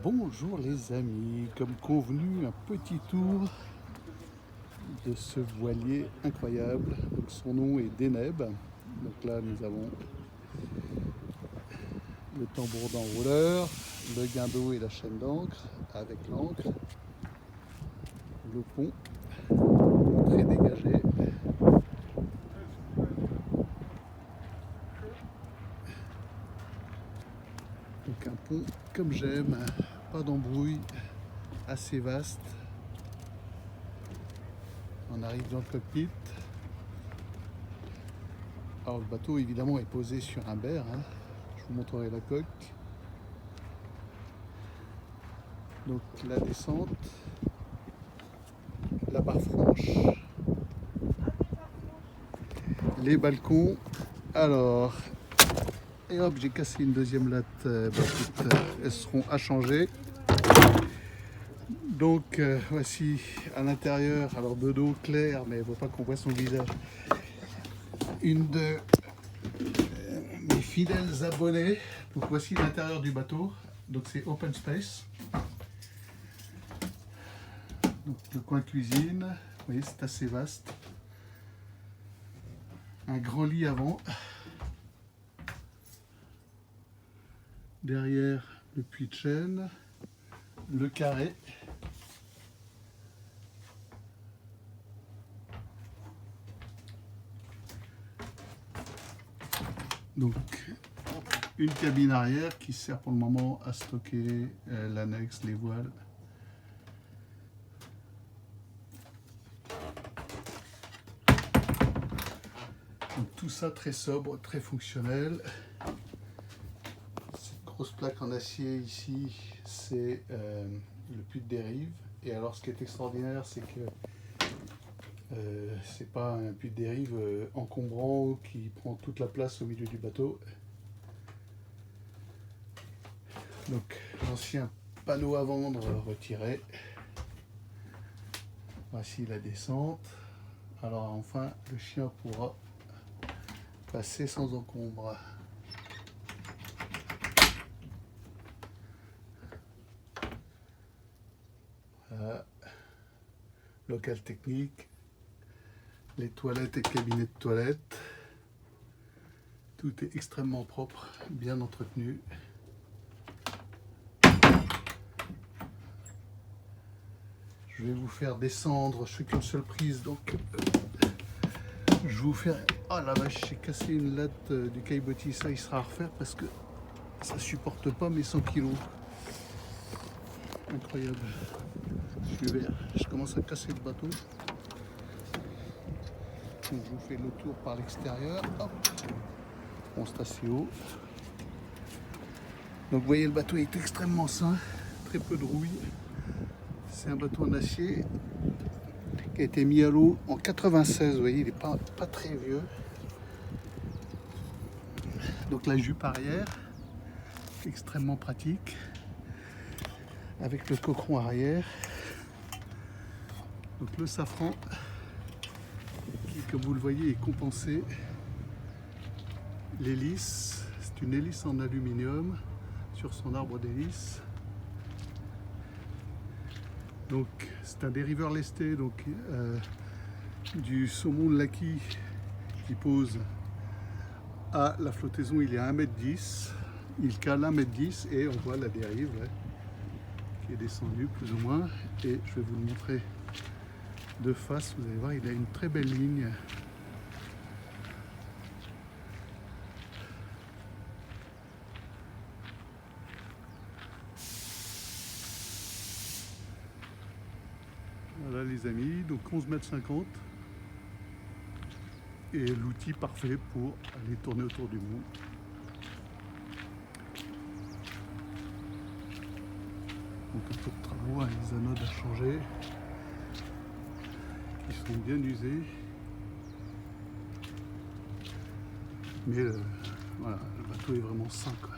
Bonjour les amis, comme convenu, un petit tour de ce voilier incroyable. Donc son nom est Deneb. Donc là nous avons le tambour d'enrouleur, le guindeau et la chaîne d'ancre avec l'ancre, le pont très dégagé. Donc un pont comme j'aime, pas d'embrouille, assez vaste. On arrive dans le cockpit. Alors le bateau évidemment est posé sur un berre, hein. Je vous montrerai la coque. Donc la descente, la barre franche, les balcons. Alors, et hop, j'ai cassé une deuxième latte. Elles seront à changer. Donc voici à l'intérieur, alors de dos clair, mais il ne faut pas qu'on voit son visage. Une de mes fidèles abonnés. Donc voici l'intérieur du bateau. Donc c'est open space. Donc le coin cuisine, vous voyez, c'est assez vaste. Un grand lit avant. Derrière le puits de chêne, le carré. Donc une cabine arrière qui sert pour le moment à stocker l'annexe, les voiles. Donc tout ça très sobre, très fonctionnel. Cette grosse plaque en acier ici, c'est le puits de dérive. Et alors ce qui est extraordinaire, c'est que c'est pas un puits de dérive encombrant qui prend toute la place au milieu du bateau. Donc l'ancien panneau à vendre retiré. Voici la descente. Alors enfin le chien pourra passer sans encombre. Voilà. Local technique. Les toilettes et cabinets de toilette. Tout est extrêmement propre, bien entretenu. Je vais vous faire descendre, je fais qu'une seule prise, donc je vais vous faire... Oh la vache, j'ai cassé une latte du caillebotis, ça il sera à refaire parce que ça supporte pas mes 100 kilos. Incroyable. Je commence à casser le bateau. Donc je vous fais le tour par l'extérieur. Bon, c'est assez haut. Donc vous voyez, le bateau est extrêmement sain, très peu de rouille. C'est un bateau en acier qui a été mis à l'eau en 96, vous voyez, il n'est pas très vieux. Donc la jupe arrière, extrêmement pratique, avec le coqueron arrière. Donc le safran, qui comme vous le voyez est compensé. L'hélice, c'est une hélice en aluminium sur son arbre d'hélice. Donc c'est un dériveur lesté donc, du saumon de Laki qui pose à la flottaison, il est à 1,10 m. Il cale 1,10 m et on voit la dérive là, qui est descendue plus ou moins. Et je vais vous le montrer de face, vous allez voir, il a une très belle ligne. Voilà les amis, donc 11,50 m. Et l'outil parfait pour aller tourner autour du monde. Donc un peu de travaux, hein, les anodes à changer, qui sont bien usés. Mais voilà, le bateau est vraiment sain, quoi.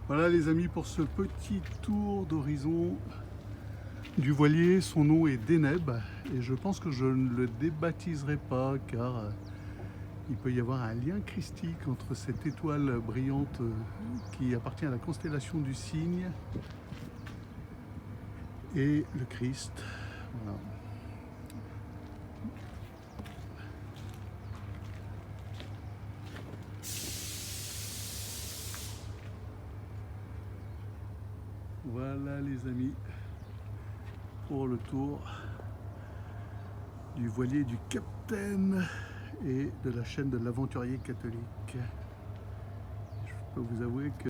Voilà les amis pour ce petit tour d'horizon du voilier. Son nom est Deneb et je pense que je ne le débaptiserai pas car il peut y avoir un lien christique entre cette étoile brillante qui appartient à la constellation du Cygne et le Christ. Voilà. Voilà les amis, pour le tour du voilier du Capitaine et de la chaîne de l'Aventurier catholique. Je peux vous avouer que